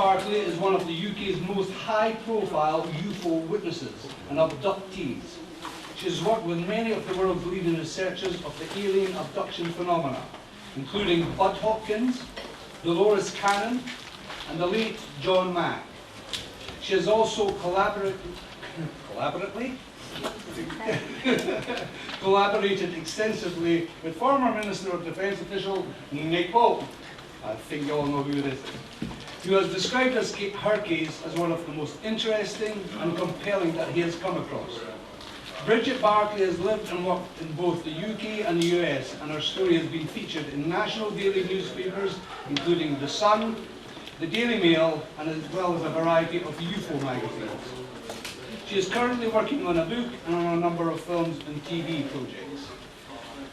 Barclay is one of the UK's most high-profile UFO witnesses and abductees. She has worked with many of the world's leading researchers of the alien abduction phenomena, including Budd Hopkins, Dolores Cannon, and the late John Mack. She has also collaborated extensively with former Minister of Defence official Nick Pope, I think you all know who it is, who has described her case as one of the most interesting and compelling that he has come across. Brigitte Barclay has lived and worked in both the UK and the US, and her story has been featured in national daily newspapers, including The Sun, the Daily Mail, and as well as a variety of UFO magazines. She is currently working on a book and on a number of films and TV projects.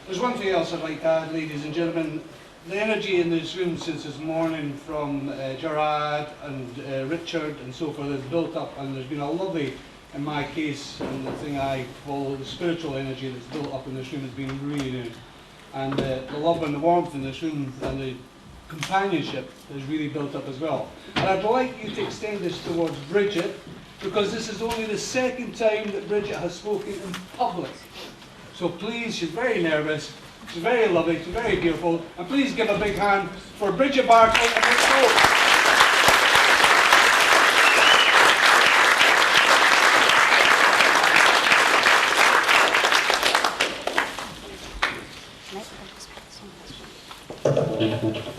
There's one thing else I'd like to add, ladies and gentlemen. The energy in this room since this morning from Gerard and Richard and so forth has built up, and there's been a lovely, in my case, and the thing I call the spiritual energy that's built up in this room has been really good. And the love and the warmth in this room and the companionship has really built up as well. And I'd like you to extend this towards Brigitte, because this is only the second time that Brigitte has spoken in public. So please, she's very nervous, she's very lovely, she's very beautiful, and please give a big hand for Brigitte Barclay and Nick Pope.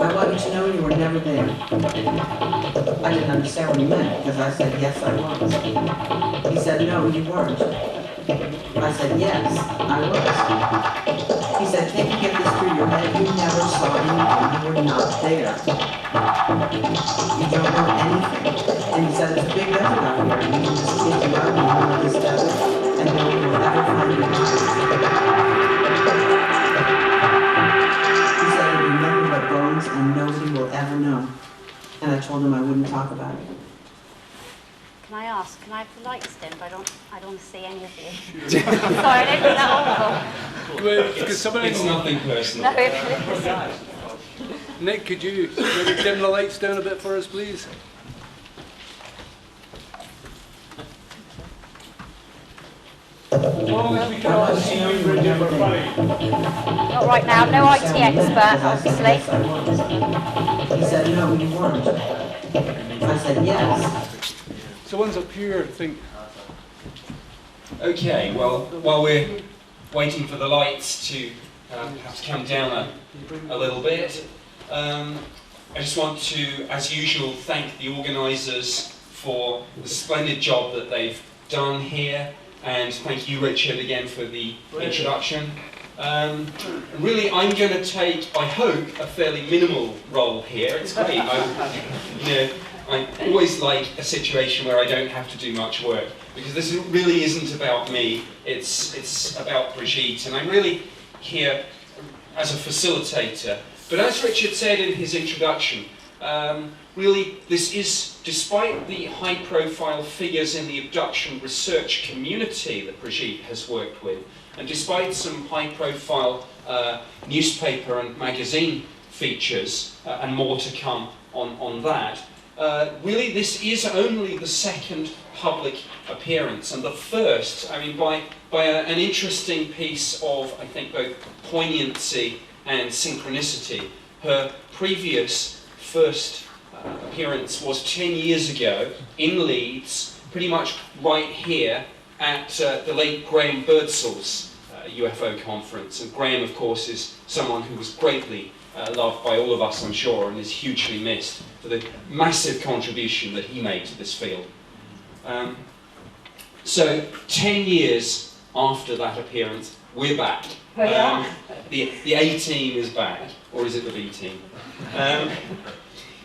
I want you to know you were never there. I didn't understand what he meant, because I said, yes, I was. He said, no, you weren't. I said, yes, I was. He said, can't you get this through your head? You never saw anything. You were not there. You don't know anything. And he said, it's a big desert out here. And you can just take you out in the middle of this desert, and no one will ever find you. And nobody will ever know. And I told him I wouldn't talk about it. Can I ask, can I have the lights dim? I don't want to see any of you. Sorry, I don't think that awful. It's nothing personal. No, it Nick, could you maybe dim the lights down a bit for us, please? As long as we can all see you, Brigitte, we're fine. Not right now, no IT expert, obviously. He said, no, you weren't. I said, yes. So one's up here, I think. Okay, well, while we're waiting for the lights to perhaps come down a little bit, I just want to, as usual, thank the organisers for the splendid job that they've done here. And thank you, Richard, again for the introduction. Really, I'm going to take, I hope, a fairly minimal role here. It's great. I always like a situation where I don't have to do much work, because this really isn't about me. It's about Brigitte, and I'm really here as a facilitator. But as Richard said in his introduction, really, this is, despite the high-profile figures in the abduction research community that Brigitte has worked with, and despite some high-profile newspaper and magazine features, and more to come on that, really this is only the second public appearance, and the first, I mean, by an interesting piece of, I think, both poignancy and synchronicity. Her previous first appearance was 10 years ago in Leeds, pretty much right here at the late Graham Birdsall's UFO conference. And Graham, of course, is someone who was greatly loved by all of us, I'm sure, and is hugely missed for the massive contribution that he made to this field. So 10 years after that appearance, we're back. The A team is back, or is it the B team?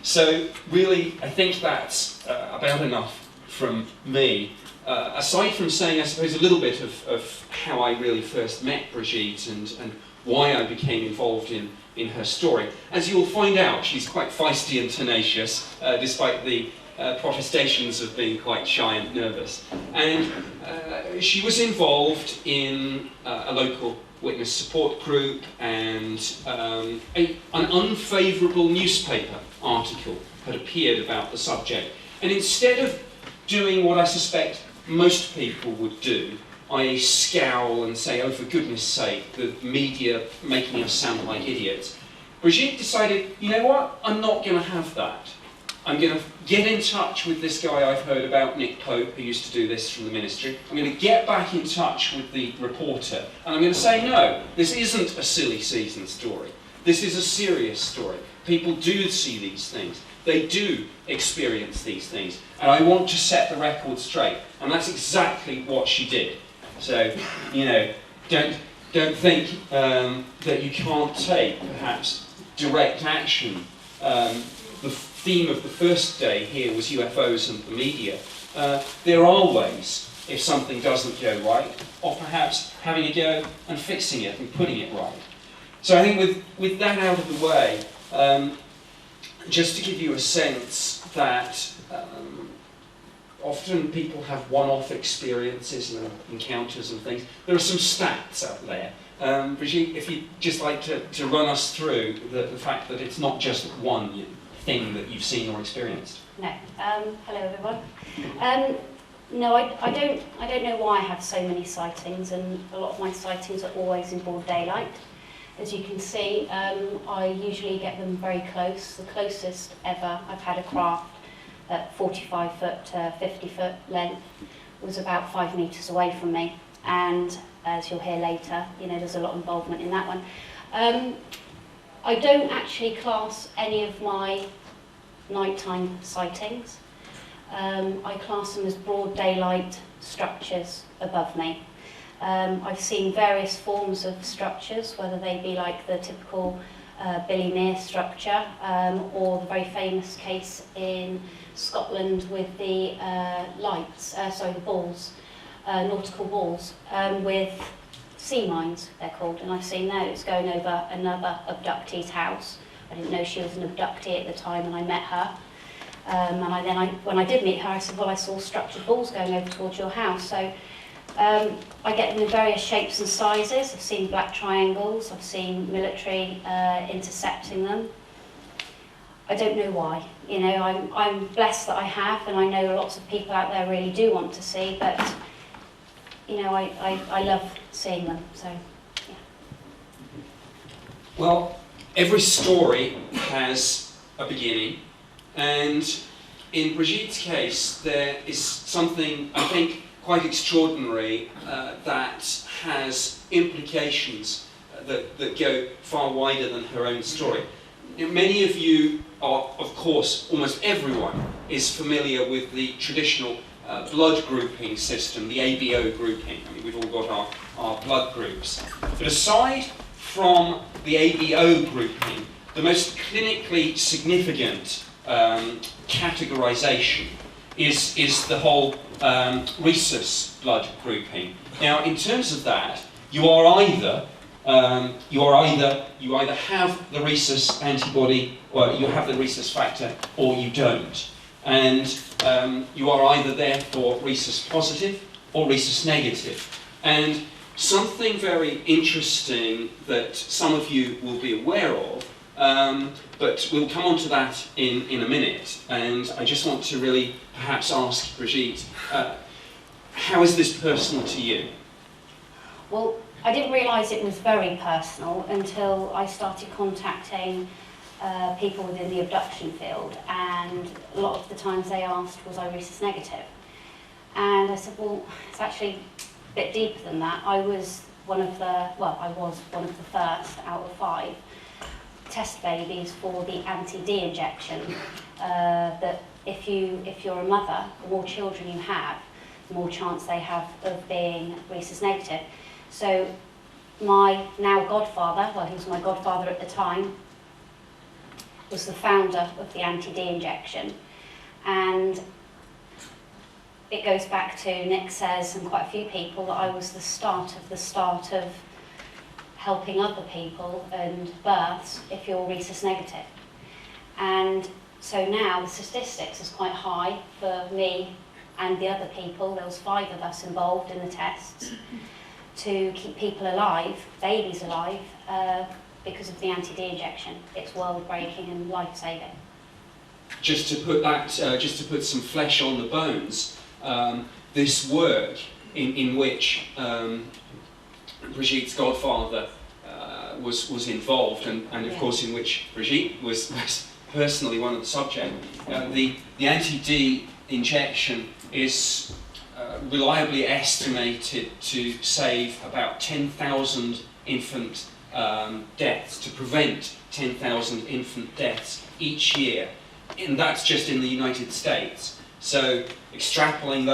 So really, I think that's about enough from me. Aside from saying, I suppose, a little bit of how I really first met Brigitte and why I became involved in her story. As you'll find out, she's quite feisty and tenacious, despite the protestations of being quite shy and nervous. And she was involved in a local witness support group and an unfavourable newspaper article had appeared about the subject. And instead of doing what I suspect most people would do, i.e. scowl and say, oh, for goodness sake, the media making us sound like idiots, Brigitte decided, you know what, I'm not going to have that. I'm going to get in touch with this guy I've heard about, Nick Pope, who used to do this from the ministry. I'm going to get back in touch with the reporter, and I'm going to say, no, this isn't a silly season story. This is a serious story. People do see these things. They do experience these things. And I want to set the record straight. And that's exactly what she did. So, you know, don't think that you can't take, perhaps, direct action. The theme of the first day here was UFOs and the media. There are ways, if something doesn't go right, of perhaps having a go and fixing it and putting it right. So I think with that out of the way, just to give you a sense that often people have one-off experiences and encounters and things. There are some stats out there. Brigitte, if you'd just like to run us through the fact that it's not just one thing that you've seen or experienced. No. Hello, everyone. No, I don't know why I have so many sightings, and a lot of my sightings are always in broad daylight. As you can see, I usually get them very close. The closest ever I've had a craft at 45 foot to 50 foot length was about 5 metres away from me. And as you'll hear later, you know, there's a lot of involvement in that one. I don't actually class any of my nighttime sightings. I class them as broad daylight structures above me. I've seen various forms of structures, whether they be like the typical Billy Mere structure, or the very famous case in Scotland with the the balls, nautical balls, with sea mines, they're called, and I've seen those going over another abductee's house. I didn't know she was an abductee at the time, and I met her. When I did meet her, I said, well, I saw structured balls going over towards your house. So I get them in various shapes and sizes. I've seen black triangles, I've seen military intercepting them. I don't know why. You know, I'm blessed that I have, and I know lots of people out there really do want to see, but you know, I love seeing them, so yeah. Well, every story has a beginning, and in Brigitte's case, there is something, I think, quite extraordinary that has implications that go far wider than her own story. Many of you are, of course, almost everyone is familiar with the traditional blood grouping system, the ABO grouping. I mean, we've all got our blood groups. But aside from the ABO grouping, the most clinically significant categorization is the whole rhesus blood grouping. Now, in terms of that, you either have the rhesus antibody, or you have the rhesus factor, or you don't. And you are either therefore rhesus positive or rhesus negative. And something very interesting that some of you will be aware of, but we'll come on to that in a minute. And I just want to really perhaps ask Brigitte, how is this personal to you? Well, I didn't realise it was very personal until I started contacting people within the abduction field, and a lot of the times they asked, was I rhesus negative? And I said, well, it's actually a bit deeper than that. I was one of the first out of 5 test babies for the anti-D injection, that if you're a mother, the more children you have, the more chance they have of being rhesus negative. So my now godfather, well, he was my godfather at the time, was the founder of the anti-D injection. And it goes back to, Nick says, and quite a few people, that I was the start of helping other people and births if you're rhesus negative. And so now the statistics is quite high for me and the other people. There was 5 of us involved in the tests to keep people alive, babies alive, because of the anti-D injection. It's world-breaking and life-saving. just to put some flesh on the bones, this work in which Brigitte's godfather was involved, and of course in which Brigitte was personally one of the subjects. The anti-D injection is reliably estimated to save about 10,000 infant deaths, to prevent 10,000 infant deaths each year, and that's just in the United States. So extrapolating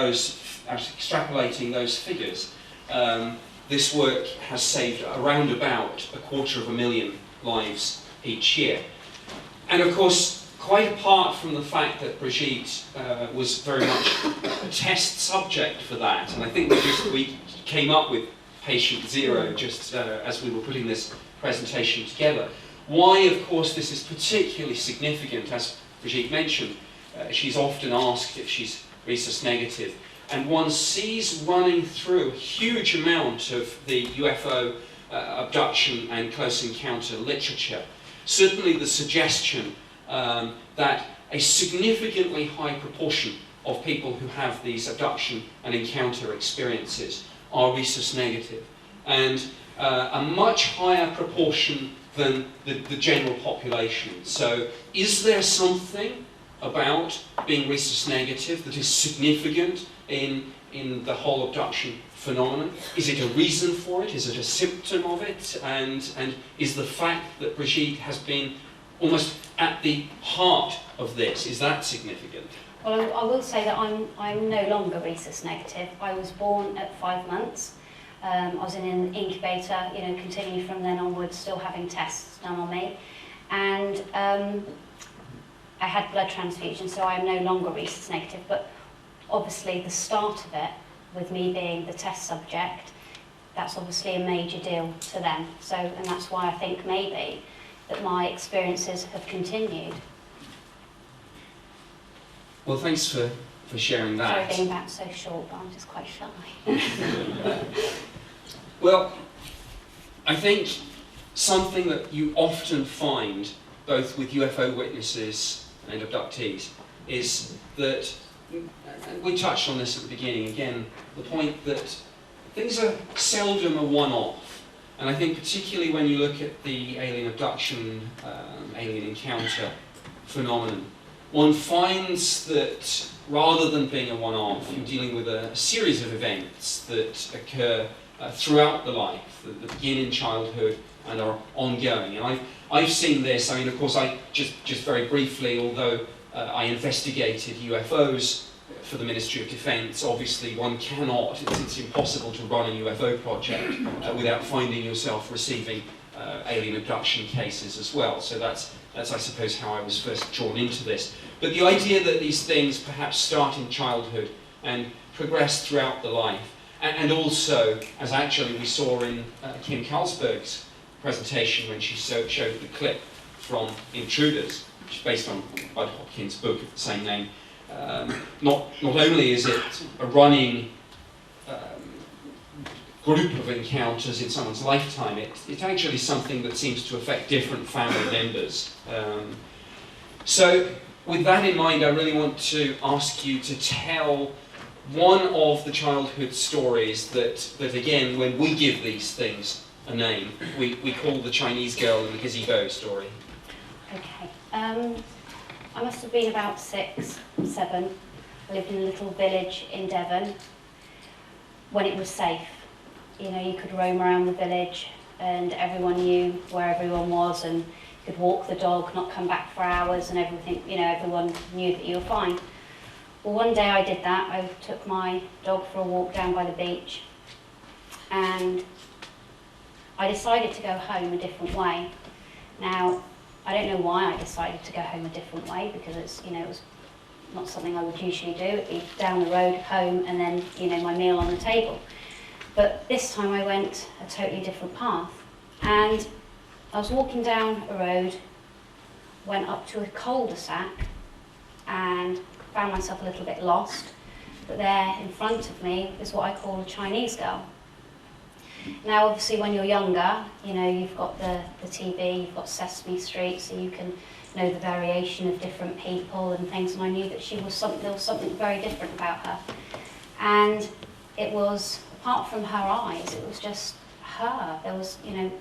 those figures, this work has saved around about 250,000 lives each year. And of course, quite apart from the fact that Brigitte was very much a test subject for that, and I think we came up with patient zero just as we were putting this presentation together. Why, of course, this is particularly significant, as Brigitte mentioned, she's often asked if she's rhesus negative, and one sees running through a huge amount of the UFO abduction and close encounter literature. Certainly the suggestion that a significantly high proportion of people who have these abduction and encounter experiences are rhesus negative, and a much higher proportion than the general population. So is there something about being rhesus negative that is significant in the whole abduction phenomenon? Is it a reason for it? Is it a symptom of it? And is the fact that Brigitte has been almost at the heart of this, is that significant? Well, I will say that I'm no longer rhesus negative. I was born at 5 months. I was in an incubator, continuing from then onwards, still having tests done on me. And I had blood transfusion, so I am no longer rhesus negative. But obviously the start of it, with me being the test subject, that's obviously a major deal to them. So, and that's why I think maybe that my experiences have continued. Well, thanks for sharing that. Sorry being back so short, but I'm just quite shy. Well, I think something that you often find, both with UFO witnesses and abductees, is that, and we touched on this at the beginning, again, the point that things are seldom a one-off. And I think particularly when you look at the alien abduction, alien encounter phenomenon, one finds that rather than being a one-off, you're dealing with a series of events that occur throughout the life, that begin in childhood and are ongoing. And I've seen this. I mean, of course, I just very briefly, although I investigated UFOs for the Ministry of Defence, obviously one cannot, it's impossible to run a UFO project without finding yourself receiving alien abduction cases as well. So that's I suppose how I was first drawn into this. But the idea that these things perhaps start in childhood and progress throughout the life, and also, as actually we saw in Kim Carlsberg's presentation when she showed the clip from Intruders, which is based on Budd Hopkins' book of the same name. Not only is it a running group of encounters in someone's lifetime, it's actually something that seems to affect different family members. So with that in mind, I really want to ask you to tell one of the childhood stories that again, when we give these things a name, we call the Chinese girl and the gazebo story. Okay. I must have been about 6, 7. I lived in a little village in Devon when it was safe. You could roam around the village and everyone knew where everyone was, and you could walk the dog, not come back for hours, and everything, everyone knew that you were fine. Well, one day I did that. I took my dog for a walk down by the beach, and I decided to go home a different way. Now, I don't know why I decided to go home a different way, because it was not something I would usually do. It'd be down the road, home, and then, my meal on the table. But this time I went a totally different path. And I was walking down a road, went up to a cul-de-sac, and found myself a little bit lost. But there in front of me is what I call a Chinese girl. Now, obviously, when you're younger, you've got the TV, you've got Sesame Street, so you can know the variation of different people and things, and I knew that there was something very different about her. And it was, apart from her eyes, it was just her. There was, you know, it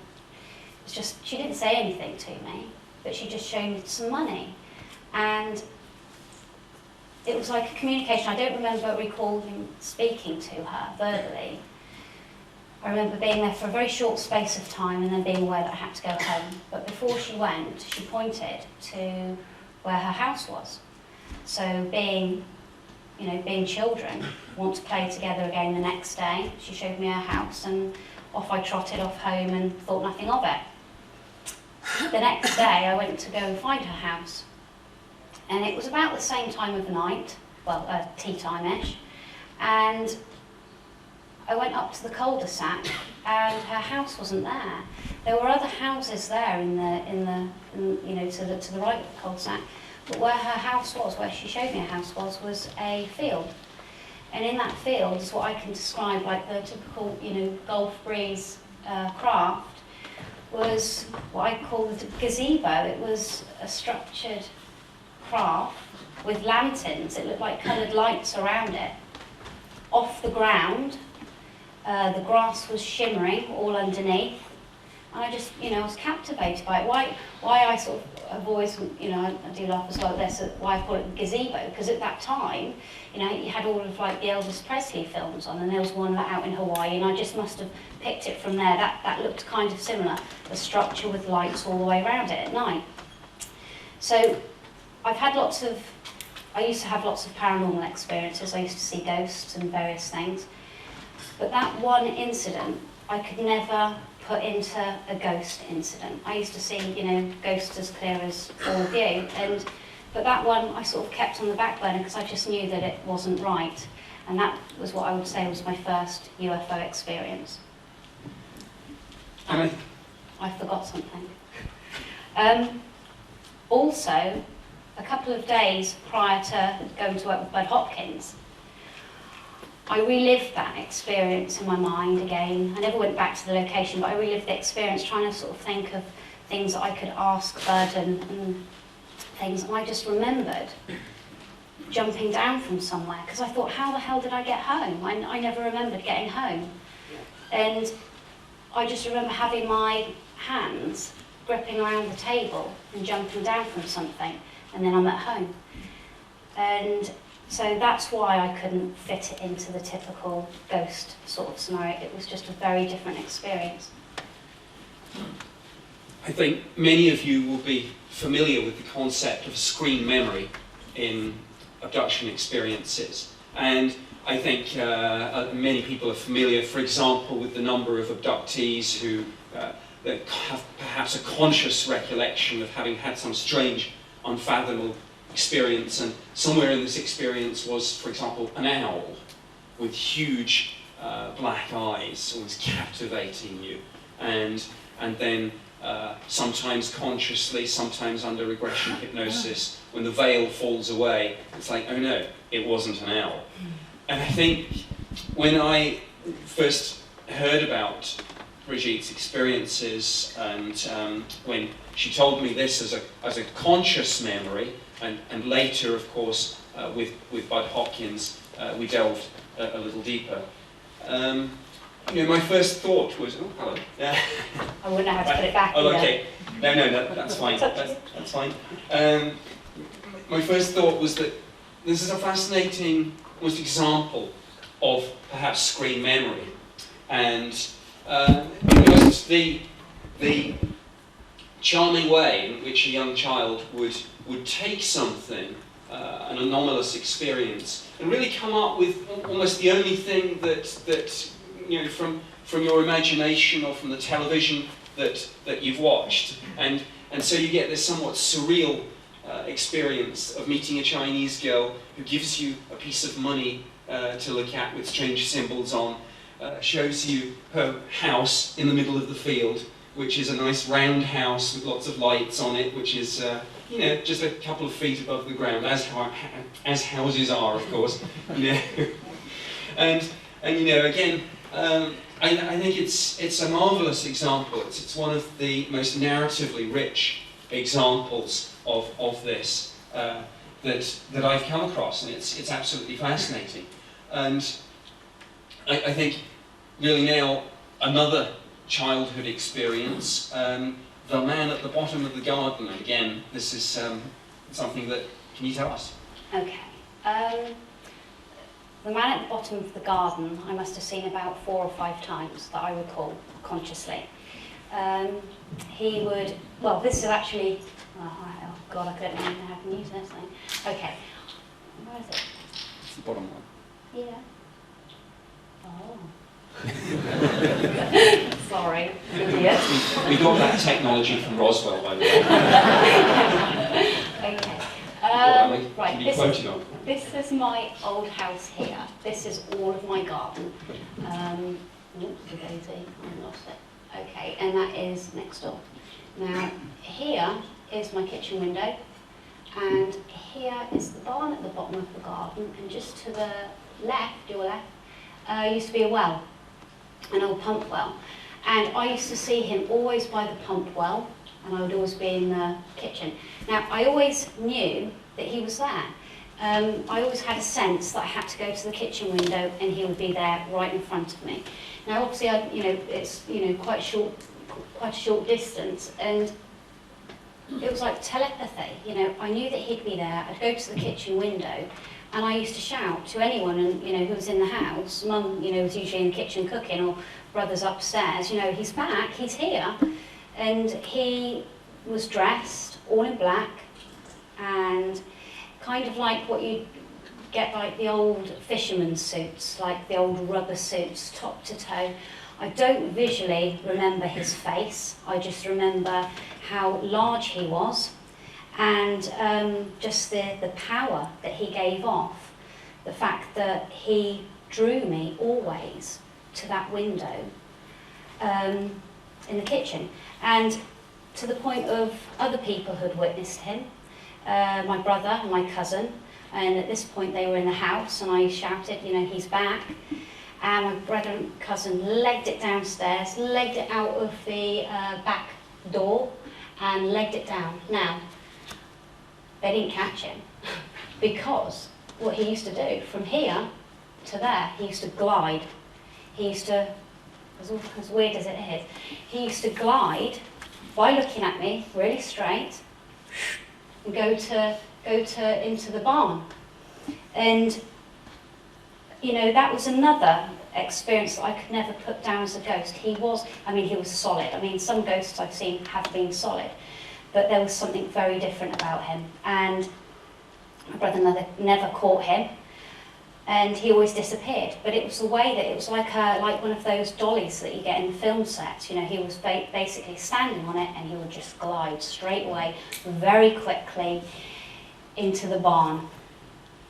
was just, she didn't say anything to me, but she just showed me some money. And it was like a communication. I don't remember recalling speaking to her verbally. I remember being there for a very short space of time and then being aware that I had to go home. But before she went, she pointed to where her house was. So being children, want to play together again the next day, she showed me her house and off I trotted off home and thought nothing of it. The next day I went to go and find her house. And it was about the same time of night, well, tea time-ish, and I went up to the cul-de-sac and her house wasn't there. There were other houses there in you know, to the right of the cul-de-sac, but where her house was, where she showed me her house was a field. And in that field is what I can describe like the typical, you know, Gulf breeze craft, was what I call the gazebo. It was a structured craft with lanterns. It looked like coloured lights around it. Off the ground, the grass was shimmering all underneath. And I just, you know, I was captivated by it. Why I sort of have always, you know, I do laugh as well at this, why I call it gazebo, because at that time, you know, you had all of like the Elvis Presley films on, and there was one out in Hawaii, and I just must have picked it from there. That looked kind of similar, the structure with lights all the way around it at night. So I used to have lots of paranormal experiences. I used to see ghosts and various things. But that one incident, I could never put into a ghost incident. I used to see, you know, ghosts as clear as all view, but that one I sort of kept on the back burner because I just knew that it wasn't right. And that was what I would say was my first UFO experience. I forgot something. Also, a couple of days prior to going to work with Budd Hopkins, I relived that experience in my mind again. I never went back to the location, but I relived the experience trying to sort of think of things that I could ask Budd and things. And I just remembered jumping down from somewhere because I thought, how the hell did I get home? I never remembered getting home. And I just remember having my hands gripping around the table and jumping down from something, and then I'm at home. And so that's why I couldn't fit it into the typical ghost sort of scenario. It was just a very different experience. I think many of you will be familiar with the concept of screen memory in abduction experiences. And I think many people are familiar, for example, with the number of abductees who that have perhaps a conscious recollection of having had some strange, unfathomable experience, and somewhere in this experience was, for example, an owl with huge black eyes, always captivating you, and then sometimes consciously, sometimes under regression hypnosis, when the veil falls away, it's like, oh no, it wasn't an owl. And I think when I first heard about Brigitte's experiences, and when she told me this as a conscious memory, and later, of course, with Budd Hopkins, we delved a little deeper. You know, my first thought was, oh, hello. I wouldn't know how to put it back. Oh, okay. No, that's fine. That's fine. My first thought was that this is a fascinating almost example of perhaps screen memory, and just the charming way in which a young child would take something, an anomalous experience, and really come up with almost the only thing that you know, from your imagination or from the television that you've watched, and so you get this somewhat surreal experience of meeting a Chinese girl who gives you a piece of money to look at with strange symbols on, shows you her house in the middle of the field, which is a nice round house with lots of lights on it, which is you know, just a couple of feet above the ground, as houses are, of course. You know. and you know, again, I think it's a marvelous example. It's one of the most narratively rich examples of this that I've come across, and it's absolutely fascinating. And I think really now another childhood experience, the man at the bottom of the garden. And again, this is something that, can you tell us? Okay. The man at the bottom of the garden, I must have seen about 4 or 5 times that I recall consciously. He would, well, this is actually, oh God, I don't know how I can use this thing. Okay, where is it? It's the bottom one. Yeah. Oh. Sorry, idiot. We got that technology from Roswell, by the way. Okay. Right, this is my old house here. This is all of my garden. Oops, the daisy, I lost it. Okay, and that is next door. Now, here is my kitchen window, and here is the barn at the bottom of the garden, and just to the left, your left, used to be a well, an old pump well. And I used to see him always by the pump well, and I would always be in the kitchen. Now, I always knew that he was there. I always had a sense that I had to go to the kitchen window and he would be there right in front of me. Now, obviously, it's quite a short distance, and it was like telepathy. I knew that he'd be there. I'd go to the kitchen window, and I used to shout to anyone, who was in the house. Mum, was usually in the kitchen cooking, or brother's upstairs. He's back. He's here, and he was dressed all in black, and kind of like what you get, like the old fisherman's suits, like the old rubber suits, top to toe. I don't visually remember his face. I just remember how large he was, and just the power that he gave off. The fact that he drew me always to that window in the kitchen, and to the point of other people who'd witnessed him. My brother and my cousin, and at this point they were in the house, and I shouted, he's back. And my brother and cousin legged it downstairs, legged it out of the back door, and legged it down. Now, they didn't catch him, because what he used to do, from here to there, he used to glide. He used to, as weird as it is, he used to glide by looking at me really straight, and go to into the barn. And that was another experience that I could never put down as a ghost. He was solid. Some ghosts I've seen have been solid, but there was something very different about him. And my brother never caught him, and he always disappeared. But it was the way that it was like one of those dollies that you get in film sets. He was basically standing on it, and he would just glide straight away, very quickly, into the barn.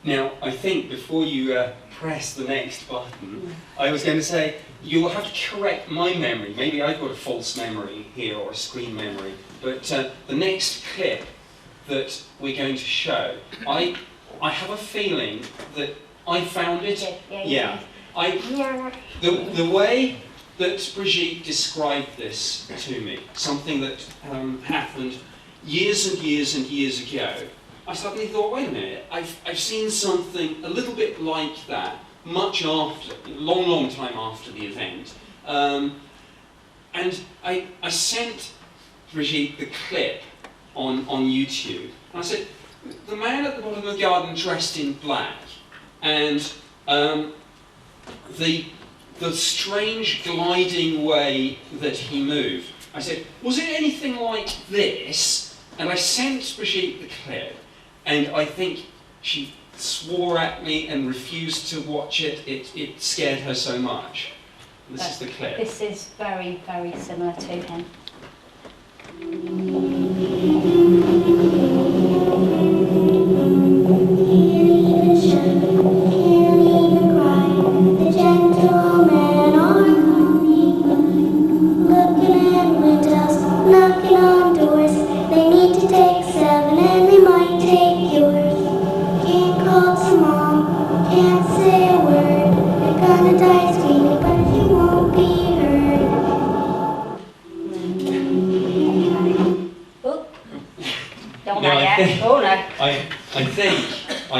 Now, I think before you press the next button, I was going to say, you'll have to correct my memory. Maybe I've got a false memory here, or a screen memory. But the next clip that we're going to show, I have a feeling that I found it. Yeah. The way that Brigitte described this to me, something that happened years and years and years ago, I suddenly thought, wait a minute, I've seen something a little bit like that, much after, long time after the event. And I sent Brigitte the clip on YouTube, and I said, the man at the bottom of the garden dressed in black, and the strange gliding way that he moved. I said, was it anything like this? And I sent Brigitte the clip, and I think she swore at me and refused to watch it. It scared her so much. This is the clip. This is very, very similar to him.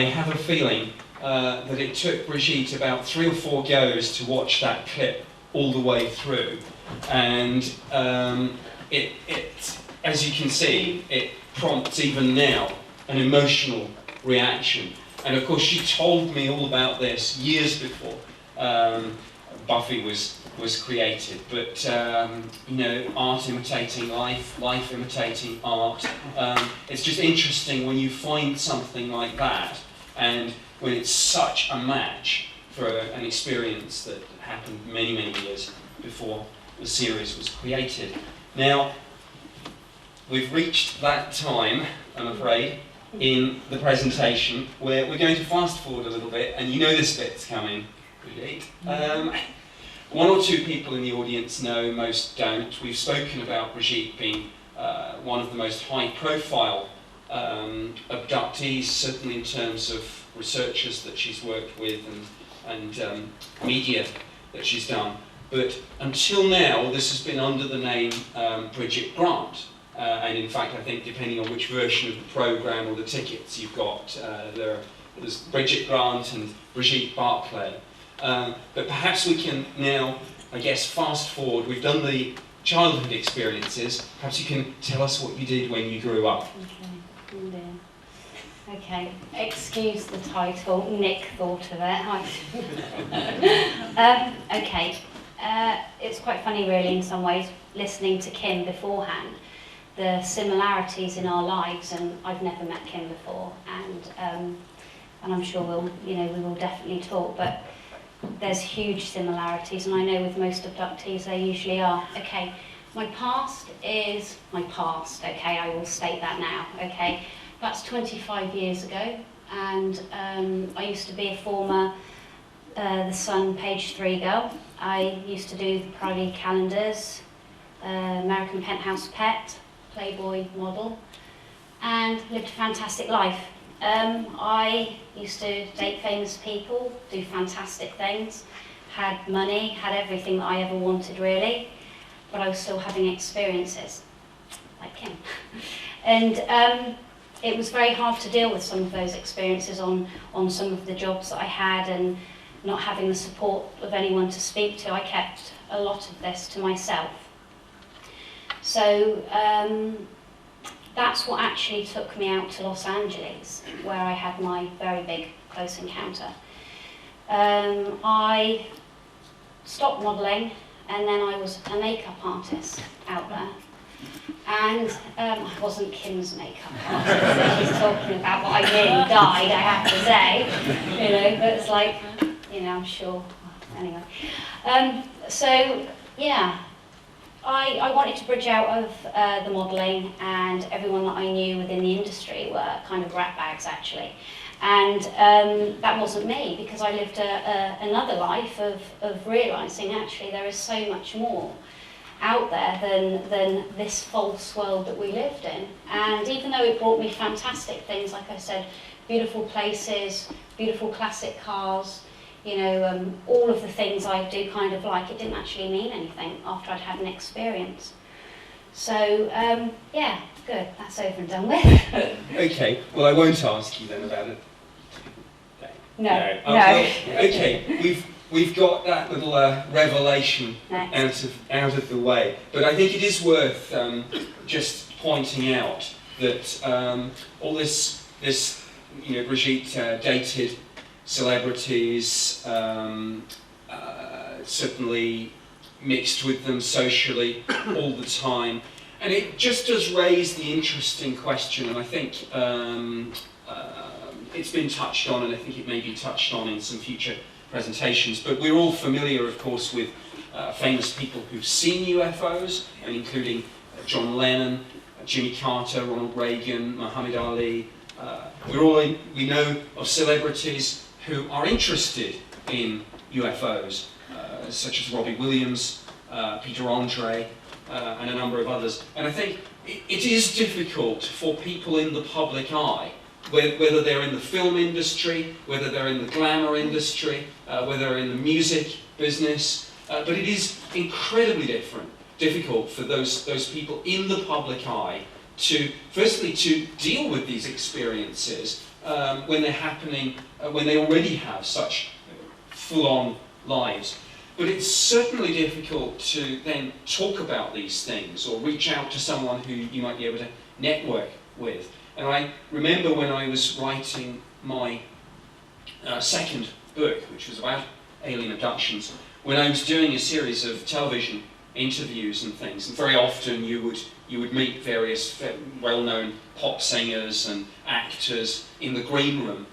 I have a feeling that it took Brigitte about 3 or 4 goes to watch that clip all the way through. And as you can see, it prompts even now an emotional reaction. And of course, she told me all about this years before Buffy was created. But you know, art imitating life, life imitating art. It's just interesting when you find something like that, and when it's such a match for an experience that happened many, many years before the series was created. Now, we've reached that time, I'm afraid, in the presentation where we're going to fast forward a little bit, and you know this bit's coming, Brigitte. 1 or 2 people in the audience know, most don't. We've spoken about Brigitte being one of the most high-profile abductees, certainly in terms of researchers that she's worked with and media that she's done. But until now, this has been under the name Brigitte Grant. And in fact, I think depending on which version of the programme or the tickets you've got, there's Brigitte Grant and Brigitte Barclay. But perhaps we can now, I guess, fast forward. We've done the childhood experiences. Perhaps you can tell us what you did when you grew up. Okay, excuse the title, Nick thought of it. Okay, it's quite funny really in some ways, listening to Kim beforehand, the similarities in our lives, and I've never met Kim before, and I'm sure we will definitely talk, but there's huge similarities, and I know with most abductees there usually are. Okay, my past is my past, okay, I will state that now, okay. That's 25 years ago, and I used to be a former The Sun page 3 girl. I used to do the Private calendars, American Penthouse Pet, Playboy model, and lived a fantastic life. I used to date famous people, do fantastic things, had money, had everything that I ever wanted really, but I was still having experiences, like Kim. And it was very hard to deal with some of those experiences on some of the jobs that I had, and not having the support of anyone to speak to. I kept a lot of this to myself. So that's what actually took me out to Los Angeles, where I had my very big close encounter. I stopped modelling, and then I was a makeup artist out there. And I wasn't Kim's makeup artist that she's talking about, but I nearly died, I have to say. But it's like, I'm sure. Anyway. So, yeah, I wanted to bridge out of the modelling, and everyone that I knew within the industry were kind of rat bags, actually. And that wasn't me, because I lived another life of realising, actually, there is so much more out there than this false world that we lived in. And even though it brought me fantastic things, like I said, beautiful places, beautiful classic cars, all of the things I do kind of like, it didn't actually mean anything after I'd had an experience. So, yeah, good, that's over and done with. Okay, well I won't ask you then about it. No. Well, okay, we've got that little revelation out of the way, but I think it is worth just pointing out that all this Brigitte dated celebrities, certainly mixed with them socially all the time, and it just does raise the interesting question, and I think it's been touched on, and I think it may be touched on in some future presentations, but we're all familiar, of course, with famous people who've seen UFOs, and including John Lennon, Jimmy Carter, Ronald Reagan, Muhammad Ali. We know of celebrities who are interested in UFOs, such as Robbie Williams, Peter Andre, and a number of others. And I think it is difficult for people in the public eye, whether they're in the film industry, whether they're in the glamour industry, whether they're in the music business, but it is incredibly difficult for those people in the public eye to, firstly, to deal with these experiences, when they're happening, when they already have such full-on lives. But it's certainly difficult to then talk about these things or reach out to someone who you might be able to network with. And I remember when I was writing my second book, which was about alien abductions, when I was doing a series of television interviews and things, and very often you would meet various well-known pop singers and actors in the green room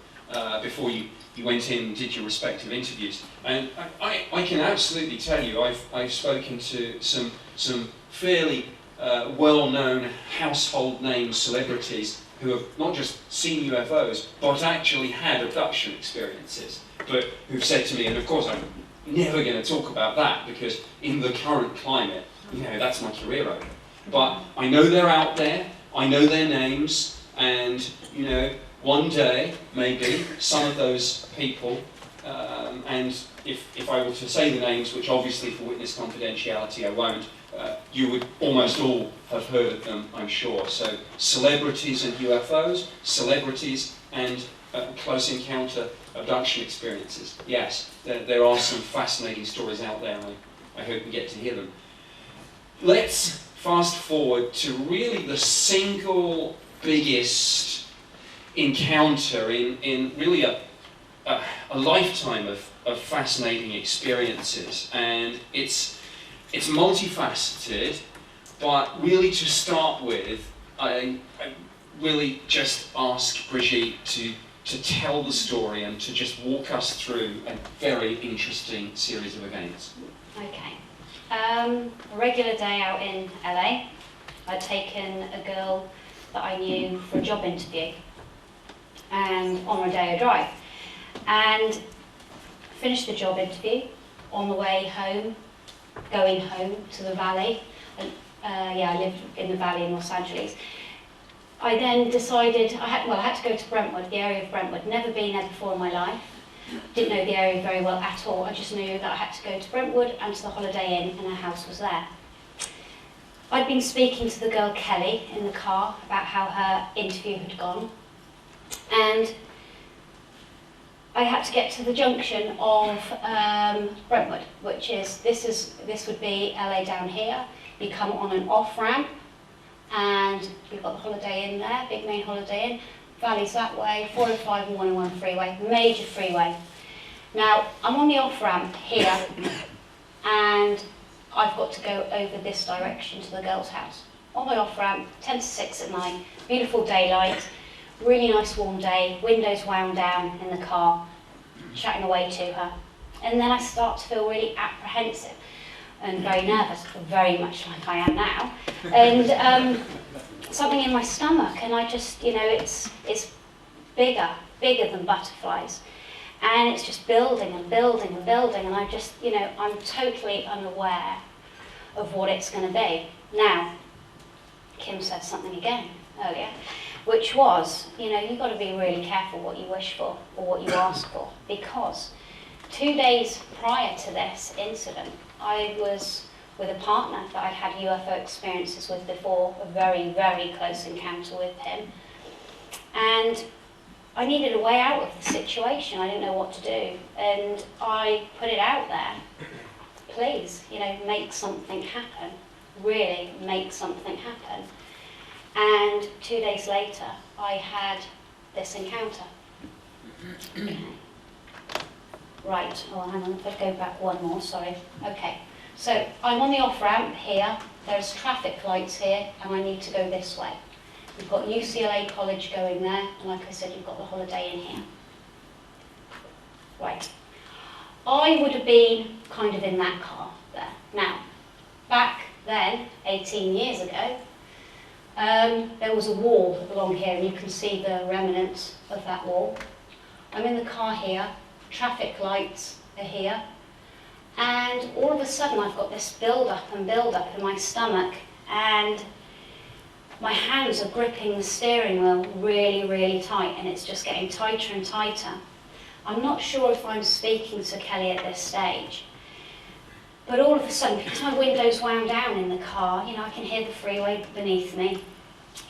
before you went in and did your respective interviews. And I can absolutely tell you, I've spoken to some fairly well-known household name celebrities who have not just seen UFOs, but actually had abduction experiences, but who've said to me, and of course I'm never going to talk about that because in the current climate, you know, that's my career over. But I know they're out there, I know their names, and you know, one day, maybe, some of those people, and if I were to say the names, which obviously for witness confidentiality I won't, you would almost all have heard of them, I'm sure. So celebrities and UFOs, celebrities and close encounter abduction experiences. Yes, there are some fascinating stories out there, and I hope we get to hear them. Let's fast forward to really the single biggest encounter in really a lifetime of fascinating experiences, and it's multifaceted, but really to start with, I really just ask Brigitte to tell the story and to just walk us through a very interesting series of events. Okay. A regular day out in LA. I'd taken a girl that I knew for a job interview, and on a day of drive, and finished the job interview. On the way home, going home to the valley, I lived in the valley in Los Angeles. I then decided, I had to go to Brentwood, the area of Brentwood. Never been there before in my life. Didn't know the area very well at all. I just knew that I had to go to Brentwood and to the Holiday Inn, and her house was there. I'd been speaking to the girl Kelly in the car about how her interview had gone, and I had to get to the junction of Brentwood, which is this would be LA down here. You come on an off-ramp, and you've got the Holiday Inn there, big main Holiday Inn. Valley's that way, 405 and 101 freeway, major freeway. Now, I'm on the off-ramp here, and I've got to go over this direction to the girl's house. On my off-ramp, 10 to 6 at night, beautiful daylight, really nice warm day, windows wound down in the car, chatting away to her. And then I start to feel really apprehensive and very nervous, very much like I am now. And something in my stomach, and I just, you know, it's bigger than butterflies. And it's just building and building and building, and I just, you know, I'm totally unaware of what it's going to be. Now, Kim said something again earlier, which was, you know, you've got to be really careful what you wish for or what you ask for, because 2 days prior to this incident, I was with a partner that I'd had UFO experiences with before, a very, very close encounter with him. And I needed a way out of the situation. I didn't know what to do. And I put it out there. Please, you know, make something happen. Really make something happen. And 2 days later, I had this encounter. Okay. Right, oh, hang on, if I go back one more, sorry. Okay, so I'm on the off-ramp here, there's traffic lights here, and I need to go this way. You've got UCLA College going there, and like I said, you've got the Holiday Inn here. Right. I would have been kind of in that car there. Now, back then, 18 years ago, there was a wall along here, and you can see the remnants of that wall. I'm in the car here, traffic lights are here, and all of a sudden I've got this build-up and build-up in my stomach, and my hands are gripping the steering wheel really, really tight, and it's just getting tighter and tighter. I'm not sure if I'm speaking to Kelly at this stage, but all of a sudden, because my window's wound down in the car, you know, I can hear the freeway beneath me.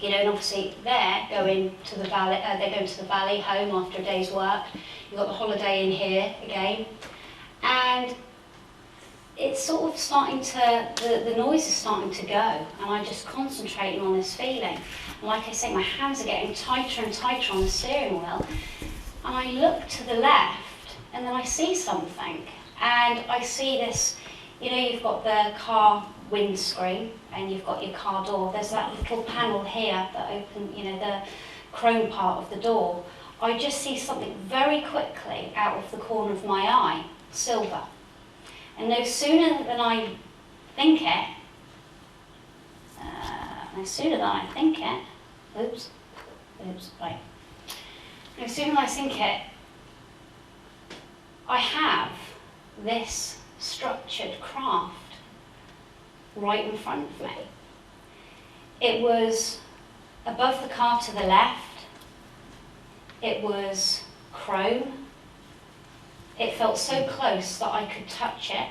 You know, and obviously they're going to the valley home after a day's work. You've got the Holiday Inn here again. And it's sort of starting to, the noise is starting to go, and I'm just concentrating on this feeling. And like I say, my hands are getting tighter and tighter on the steering wheel. And I look to the left, and then I see something. And I see this, you know, you've got the car windscreen, and you've got your car door. There's that little panel here that open, you know, the chrome part of the door. I just see something very quickly out of the corner of my eye, silver. And no sooner than I think it, no sooner than I think it, right. No sooner than I think it, I have this structured craft right in front of me. It was above the car to the left. It was chrome. It felt so close that I could touch it,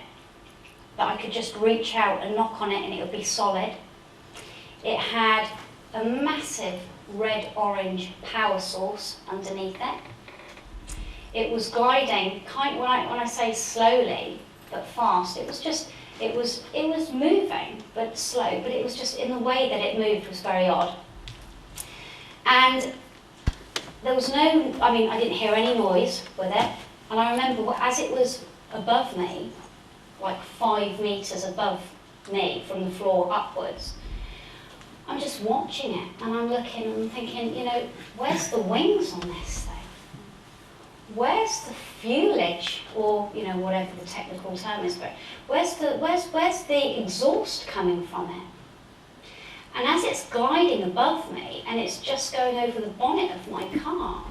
that I could just reach out and knock on it and it would be solid. It had a massive red-orange power source underneath it. It was gliding, when I say slowly but fast, it was moving but slow, but it was just in the way that it moved was very odd. And there was no, I didn't hear any noise with it. And I remember as it was above me, like 5 meters above me from the floor upwards, I'm just watching it and I'm looking and thinking, you know, where's the wings on this thing? Where's the fuelage, or, you know, whatever the technical term is, but where's the exhaust coming from it? And as it's gliding above me and it's just going over the bonnet of my car,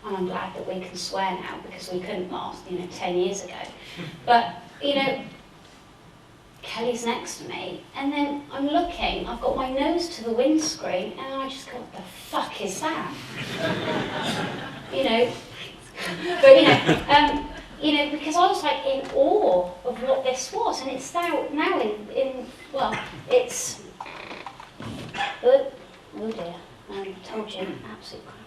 and I'm glad that we can swear now because we couldn't last, 10 years ago. But, Kelly's next to me, and then I'm looking, I've got my nose to the windscreen, and I just go, what the fuck is that? But, because I was like in awe of what this was, and it's now it's, oh dear, I told you, absolute crap.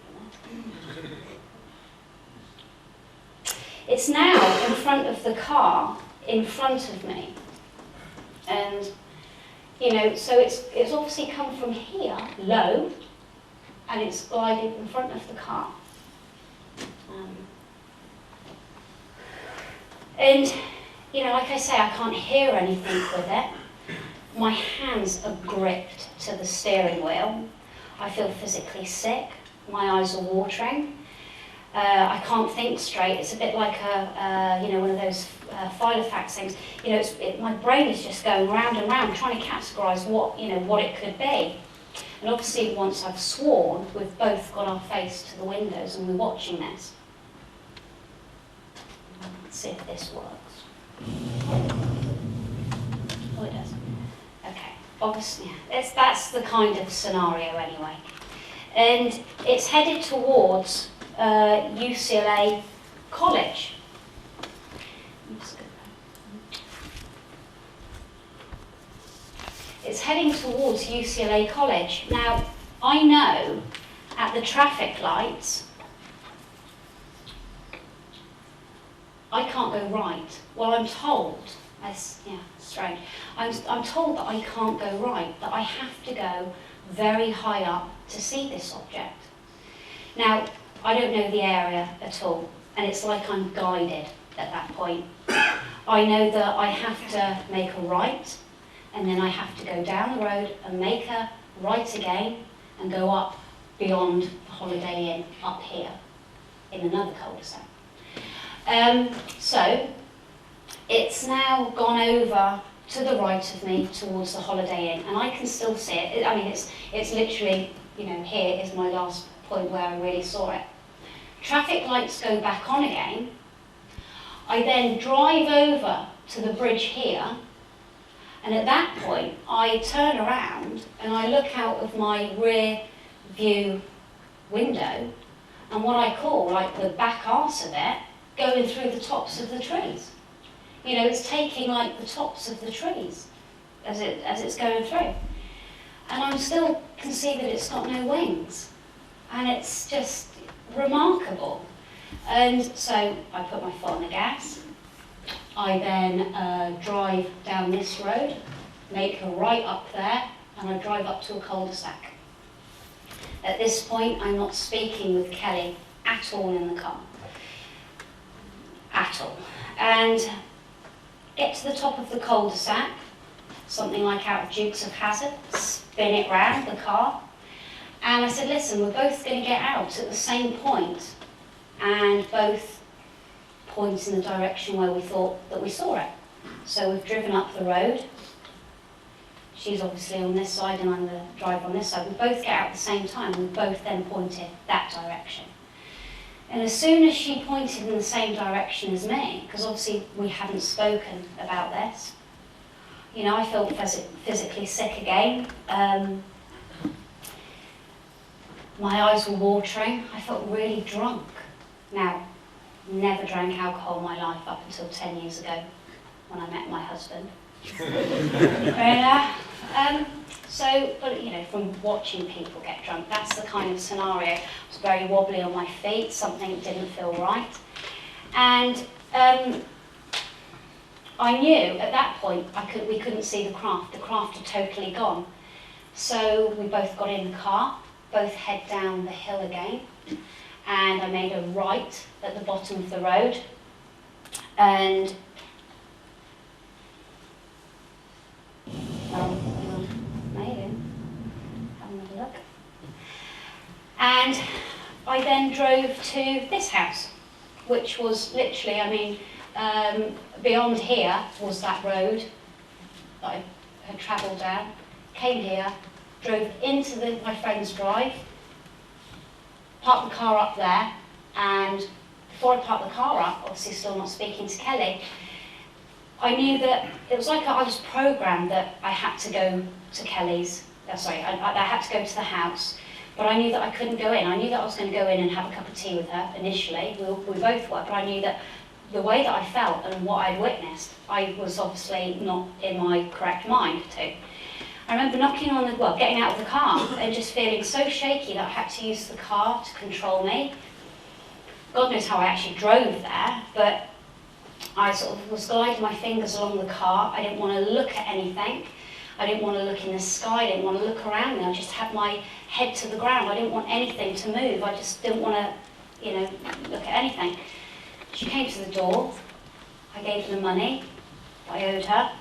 It's now in front of the car, in front of me. And, so it's obviously come from here, low, and it's glided in front of the car. And, like I say, I can't hear anything with it. My hands are gripped to the steering wheel. I feel physically sick. My eyes are watering. I can't think straight. It's a bit like one of those Filofax things. My brain is just going round and round, trying to categorise what it could be. And obviously, once I've sworn, we've both got our face to the windows and we're watching this. Let's see if this works. Oh, it does. Okay. Obviously, that's the kind of scenario anyway. And it's headed towards UCLA College. It's heading towards UCLA College. Now, I know at the traffic lights, I can't go right. Well, I'm told, strange. I'm told that I can't go right, that I have to go very high up to see this object. Now, I don't know the area at all, and it's like I'm guided at that point. I know that I have to make a right, and then I have to go down the road and make a right again and go up beyond the Holiday Inn up here in another cul-de-sac. So it's now gone over to the right of me towards the Holiday Inn, and I can still see it. It's literally, here is my last point where I really saw it. Traffic lights go back on again. I then drive over to the bridge here, and at that point I turn around and I look out of my rear view window, and what I call like the back arse of it going through the tops of the trees. It's taking like the tops of the trees as it's going through. and I still can see that it's got no wings. And it's just remarkable. And so I put my foot on the gas. I then drive down this road, make a right up there, and I drive up to a cul-de-sac. At this point, I'm not speaking with Kelly at all in the car. At all. And get to the top of the cul-de-sac, something like out of Dukes of Hazzard, spin it round the car. And I said, listen, we're both going to get out at the same point, and both point in the direction where we thought that we saw it. So we've driven up the road. She's obviously on this side and I'm the driver on this side. We both get out at the same time. We both then pointed that direction. And as soon as she pointed in the same direction as me, because obviously we hadn't spoken about this, you know, I felt physically sick again. My eyes were watering. I felt really drunk. Now, never drank alcohol in my life up until 10 years ago when I met my husband. But you know, from watching people get drunk, that's the kind of scenario. I was very wobbly on my feet, something didn't feel right. And I knew at that point we couldn't see the craft. The craft had totally gone. So we both got in the car, both head down the hill again, and I made a right at the bottom of the road. And maybe have another look. And I then drove to this house, which was literally, I mean, beyond here was that road that I had travelled down. Came here, drove into my friend's drive, parked the car up there, and before I parked the car up, obviously still not speaking to Kelly, I knew that it was like I was programmed that I had to go to Kelly's, I had to go to the house, but I knew that I couldn't go in. I knew that I was going to go in and have a cup of tea with her initially, we both were, but I knew that the way that I felt and what I'd witnessed, I was obviously not in my correct mind to. I remember getting out of the car and just feeling so shaky that I had to use the car to control me. God knows how I actually drove there, but I sort of was gliding my fingers along the car. I didn't want to look at anything. I didn't want to look in the sky. I didn't want to look around me. I just had my head to the ground. I didn't want anything to move. I just didn't want to, look at anything. She came to the door. I gave her the money I owed her.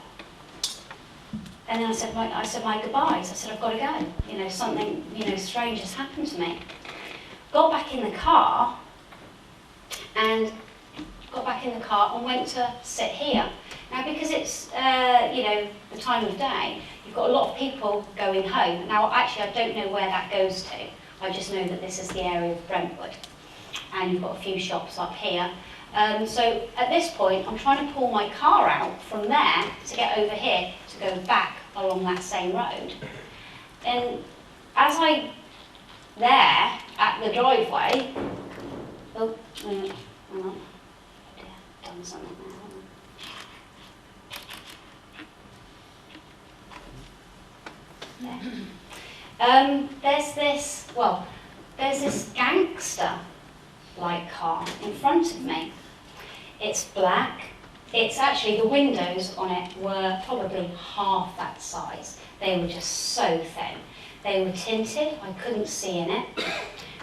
And then I said my goodbyes. I said, I've got to go. Something, strange has happened to me. Got back in the car and went to sit here. Now, because it's, the time of day, you've got a lot of people going home. Now, actually, I don't know where that goes to. I just know that this is the area of Brentwood. And you've got a few shops up here. So at this point, I'm trying to pull my car out from there to get over here to go back along that same road. And as I there at the driveway, oh, hang on, I've done something there. There's this gangster-like car in front of me. It's black. It's actually, the windows on it were probably half that size. They were just so thin. They were tinted. I couldn't see in it.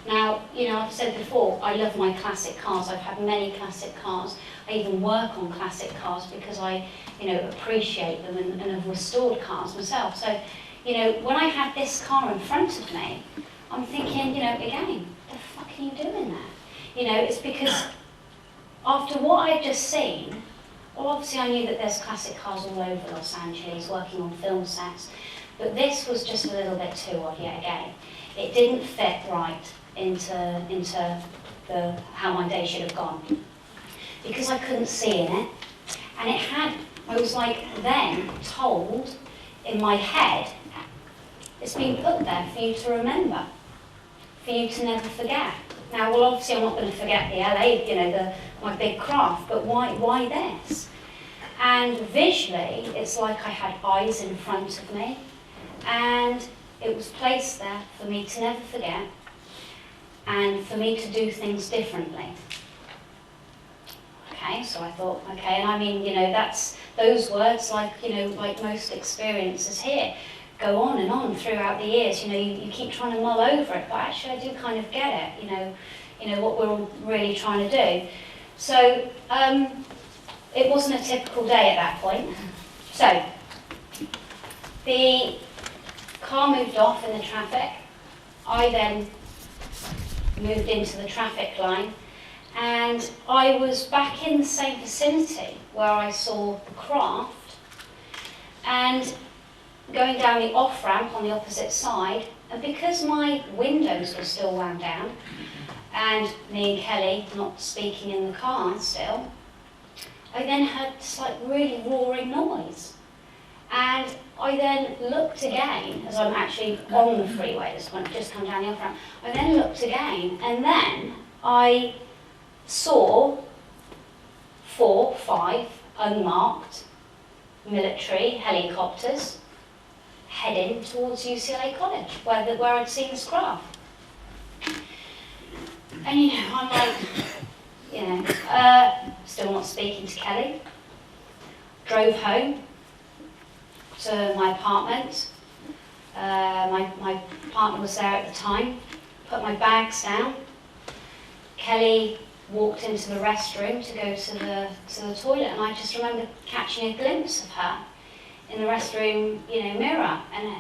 Now, I've said before, I love my classic cars. I've had many classic cars. I even work on classic cars because I, appreciate them and have restored cars myself. So, when I had this car in front of me, I'm thinking, again, the fuck are you doing there? It's because after what I've just seen, well, obviously I knew that there's classic cars all over Los Angeles working on film sets, but this was just a little bit too odd yet again. It didn't fit right into how my day should have gone. Because I couldn't see in it, and I was like then told in my head, it's been put there for you to remember, for you to never forget. Now, well, obviously I'm not going to forget the LA, my big craft, but why this? And visually, it's like I had eyes in front of me, and it was placed there for me to never forget and for me to do things differently. Okay, so I thought, okay, and I mean, you know, that's those words, like, you know, like most experiences here, go on and on throughout the years. You know, you keep trying to mull over it, but actually I do kind of get it, you know what we're all really trying to do. So it wasn't a typical day at that point. So the car moved off in the traffic. I then moved into the traffic line, and I was back in the same vicinity where I saw the craft, and going down the off-ramp on the opposite side, and because my windows were still wound down, and me and Kelly not speaking in the car still, I then heard this like really roaring noise. And I then looked again, as I'm actually on the freeway, just come down the off-ramp. I then looked again, and then I saw 4, 5 unmarked military helicopters heading towards UCLA College, where I'd seen this craft. And you know, I'm like, you know, still not speaking to Kelly. Drove home to my apartment. My partner was there at the time. Put my bags down. Kelly walked into the restroom to go to the toilet, and I just remember catching a glimpse of her in the restroom, you know, mirror, and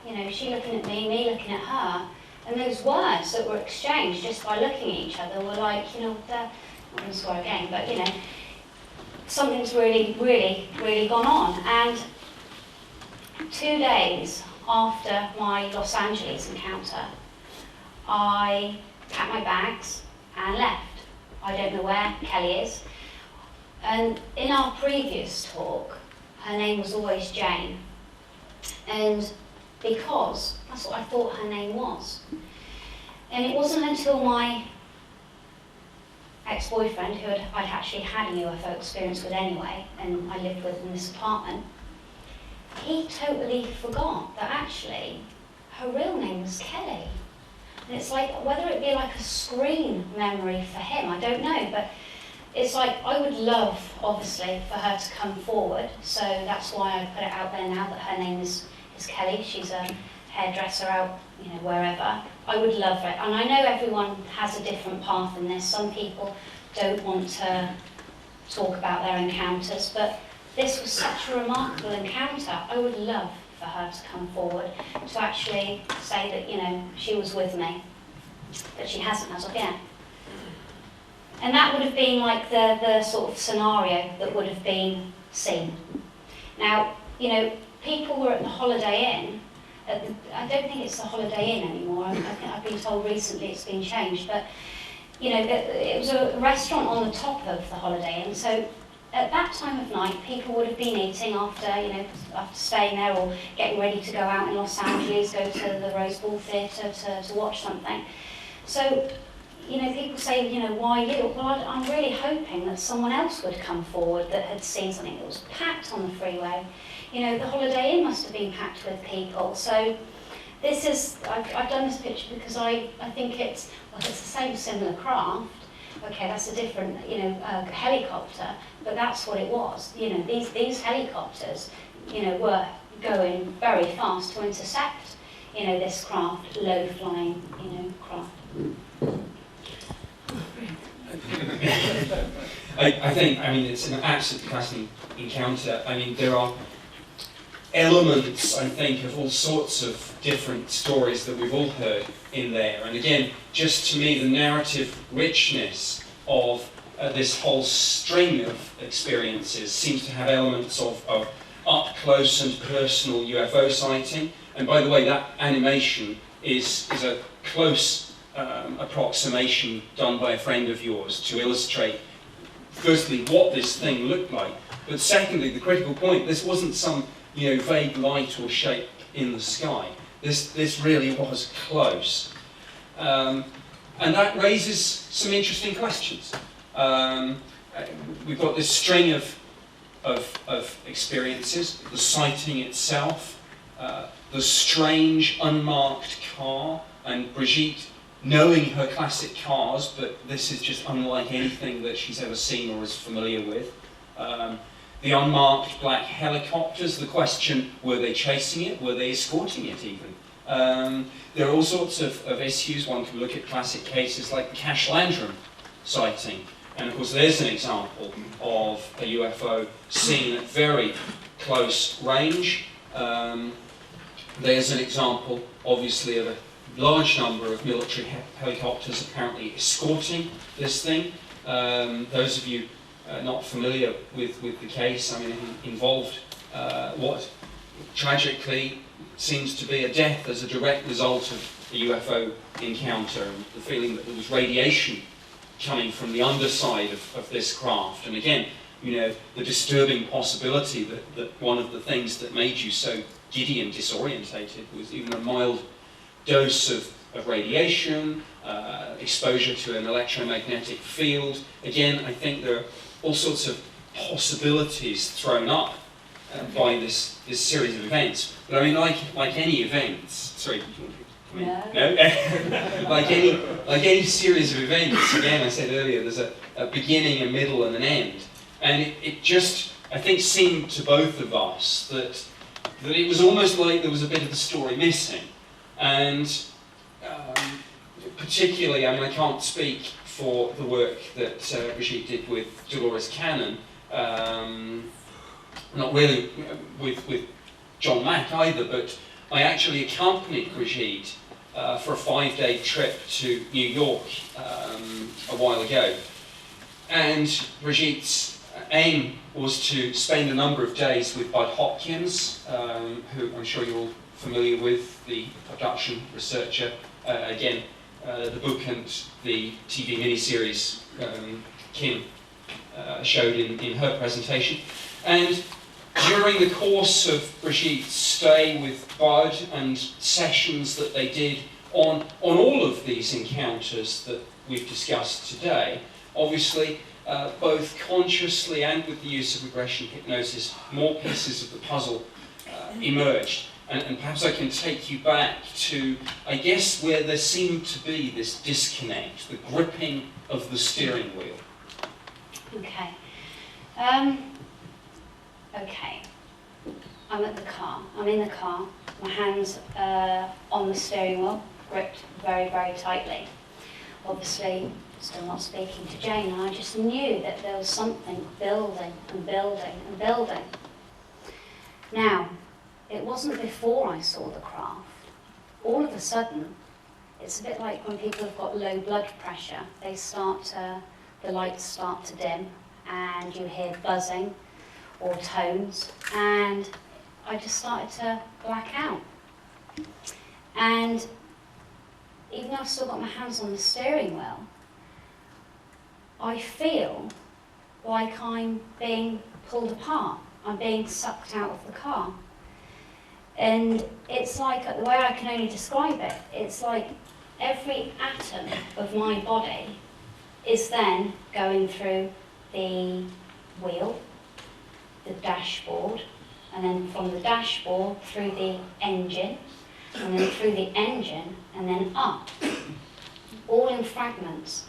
you know, she looking at me looking at her, and those words that were exchanged just by looking at each other were like, you know, I'm not going to swear again, but you know, something's really gone on. And 2 days after my Los Angeles encounter, I packed my bags and left. I don't know where Kelly is. And in our previous talk, her name was always Jane. And because that's what I thought her name was. And it wasn't until my ex-boyfriend, who I'd actually had a UFO experience with anyway, and I lived with in this apartment, he totally forgot that actually her real name was Kelly. And it's like, whether it be like a screen memory for him, I don't know, but it's like, I would love, obviously, for her to come forward, so that's why I put it out there now that her name is Kelly. She's a hairdresser out, you know, wherever. I would love it, and I know everyone has a different path in this. Some people don't want to talk about their encounters, but this was such a remarkable encounter. I would love for her to come forward to actually say that, you know, she was with me, but she hasn't as of yet. And that would have been like the sort of scenario that would have been seen. Now, you know, people were at the Holiday Inn. I don't think it's the Holiday Inn anymore. I've been told recently it's been changed, but you know, it was a restaurant on the top of the Holiday Inn. So at that time of night, people would have been eating after, you know, after staying there or getting ready to go out in Los Angeles, go to the Rose Bowl Theatre to watch something. So, you know, people say, you know, why you? Well, I'm really hoping that someone else would come forward that had seen something that was packed on the freeway. You know, the Holiday Inn must have been packed with people. So this is, I've done this picture because I think it's the same similar craft. Okay, that's a different, you know, helicopter, but that's what it was. You know, these helicopters, you know, were going very fast to intercept, you know, this craft, low-flying, you know, craft. I think, I mean, it's an absolutely fascinating encounter. I mean, there are elements, I think, of all sorts of different stories that we've all heard in there. And again, just to me, the narrative richness of this whole string of experiences seems to have elements of up-close and personal UFO sighting. And by the way, that animation is a close approximation done by a friend of yours to illustrate, firstly, what this thing looked like, but secondly, the critical point, this wasn't some, you know, vague light or shape in the sky. This really was close. And that raises some interesting questions. We've got this string of experiences, the sighting itself, the strange unmarked car, and Brigitte knowing her classic cars, but this is just unlike anything that she's ever seen or is familiar with. The unmarked black helicopters, the question, were they chasing it? Were they escorting it even? There are all sorts of issues. One can look at classic cases like the Cash Landrum sighting. And of course there's an example of a UFO seen at very close range. There's an example, obviously, of a large number of military helicopters apparently escorting this thing. Those of you not familiar with the case, I mean, it involved what tragically seems to be a death as a direct result of a UFO encounter, and the feeling that there was radiation coming from the underside of this craft. And again, you know, the disturbing possibility that one of the things that made you so giddy and disorientated was even a mild dose of radiation, exposure to an electromagnetic field. Again, I think there are all sorts of possibilities thrown up by this series of events. But I mean, like any events, sorry, do you want to come in? No? like any series of events, again, I said earlier, there's a beginning, a middle, and an end. And it just, I think, seemed to both of us that it was almost like there was a bit of the story missing. And particularly, I mean, I can't speak for the work that Brigitte did with Dolores Cannon, not really with John Mack either, but I actually accompanied Brigitte for a 5-day trip to New York a while ago. And Brigitte's aim was to spend a number of days with Budd Hopkins, who I'm sure you're all familiar with, the abduction researcher. Again, the book and the TV miniseries Kim showed in her presentation. And during the course of Brigitte's stay with Budd and sessions that they did on all of these encounters that we've discussed today, obviously, both consciously and with the use of regression hypnosis, more pieces of the puzzle emerged. And perhaps I can take you back to, I guess, where there seemed to be this disconnect, the gripping of the steering wheel. Okay. Okay. I'm at the car. I'm in the car. My hands on the steering wheel, gripped very, very tightly. Obviously, still not speaking to Jane, and I just knew that there was something building and building and building. Now, it wasn't before I saw the craft. All of a sudden, it's a bit like when people have got low blood pressure. The lights start to dim, and you hear buzzing or tones, and I just started to black out. And even though I've still got my hands on the steering wheel, I feel like I'm being pulled apart. I'm being sucked out of the car. And it's like, the way I can only describe it, it's like every atom of my body is then going through the wheel, the dashboard, and then from the dashboard through the engine, and then through the engine, and then up, all in fragments.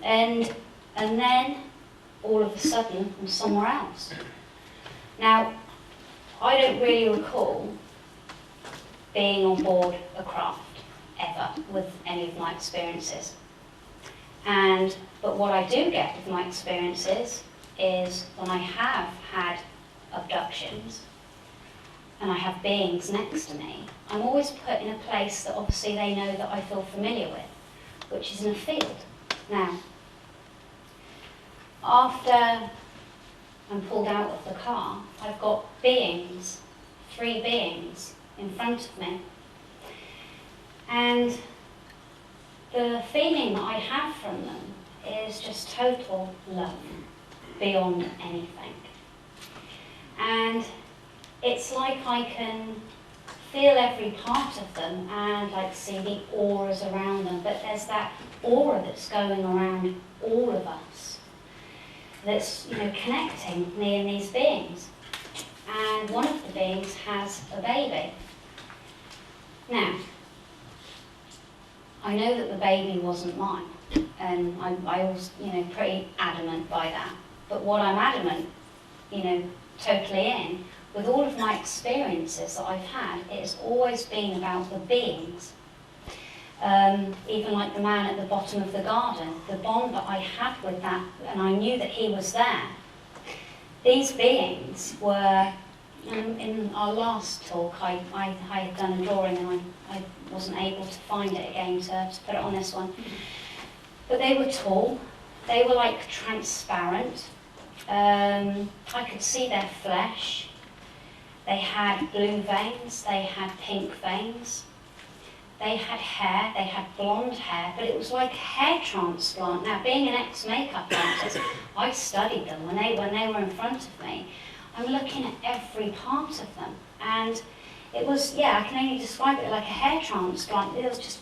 And then, all of a sudden, I'm somewhere else. Now, I don't really recall being on board a craft ever with any of my experiences. But what I do get with my experiences is when I have had abductions and I have beings next to me, I'm always put in a place that obviously they know that I feel familiar with, which is in a field. Now, after I'm pulled out of the car, I've got beings, 3 beings in front of me. And the feeling that I have from them is just total love, beyond anything. And it's like I can feel every part of them and like see the auras around them, but there's that aura that's going around all of us that's, you know, connecting me and these beings. and one of the beings has a baby. Now, I know that the baby wasn't mine, and I was, pretty adamant by that. But what I'm adamant, totally in, with all of my experiences that I've had, it has always been about the beings. Even like the man at the bottom of the garden, the bond that I had with that, and I knew that he was there. These beings were, in our last talk, I had done a drawing and I wasn't able to find it again to put it on this one. But they were tall, they were like transparent, I could see their flesh, they had blue veins, they had pink veins, they had hair, they had blonde hair, but it was like a hair transplant. Now, being an ex-makeup artist, I studied them when they were in front of me. I'm looking at every part of them, and it was, I can only describe it like a hair transplant. There was just,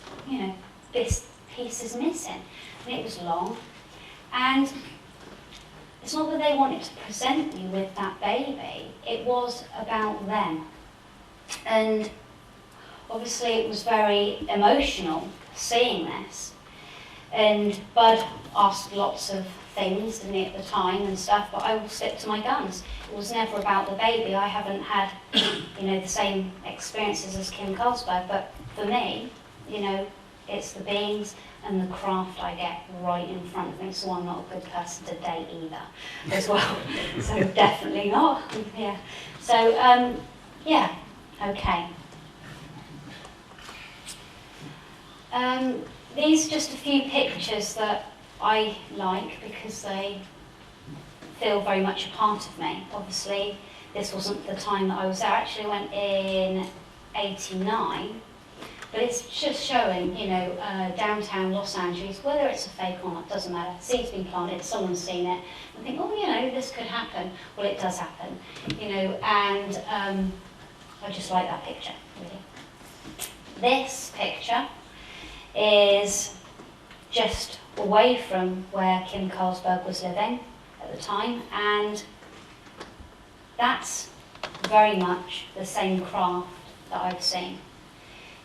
this piece is missing, and it was long. And it's not that they wanted to present me with that baby, it was about them. And obviously it was very emotional seeing this. And Budd asked lots of things to me at the time and stuff, but I will stick to my guns. It was never about the baby. I haven't had, the same experiences as Kim Carlsberg, but for me, it's the beings and the craft I get right in front of me, so I'm not a good person to date either, as well. So definitely not. Yeah. So, okay. These are just a few pictures that I like because they feel very much a part of me. Obviously, this wasn't the time that I was there. I actually went in '89, but it's just showing, downtown Los Angeles, whether it's a fake or not, doesn't matter. Seed's been planted, someone's seen it, and think, this could happen. Well, it does happen, and I just like that picture, really. This picture is just away from where Kim Carlsberg was living at the time, and that's very much the same craft that I've seen.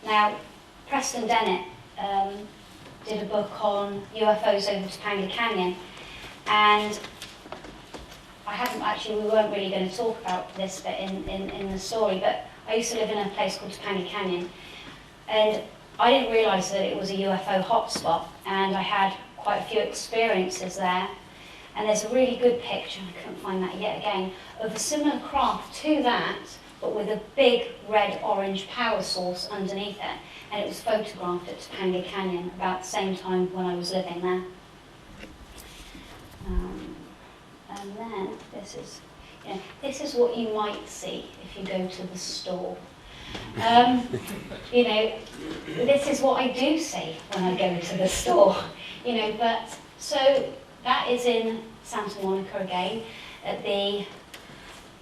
Now, Preston Dennett did a book on UFOs over Topanga Canyon, and we weren't really going to talk about this bit in the story, but I used to live in a place called Topanga Canyon, and I didn't realise that it was a UFO hotspot, and I had quite a few experiences there. And there's a really good picture, I couldn't find that yet again, of a similar craft to that, but with a big red-orange power source underneath it. And it was photographed at Topanga Canyon about the same time when I was living there. And then this is what you might see if you go to the store. This is what I do see when I go to the store, but so that is in Santa Monica again, at the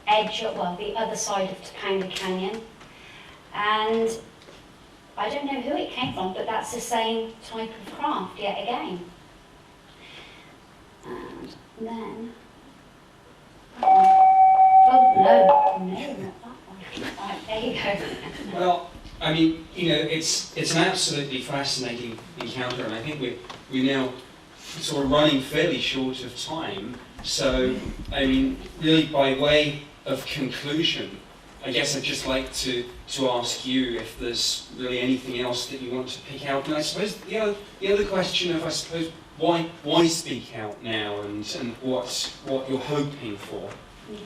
edge, the other side of Topanga Canyon, and I don't know who it came from, but that's the same type of craft yet again. And then, no, not that one. Right, there you go. Well, I mean, it's an absolutely fascinating encounter, and I think we're now sort of running fairly short of time. So, I mean, really by way of conclusion, I guess I'd just like to ask you if there's really anything else that you want to pick out. And I suppose the other question of, why speak out now, and what you're hoping for? Okay.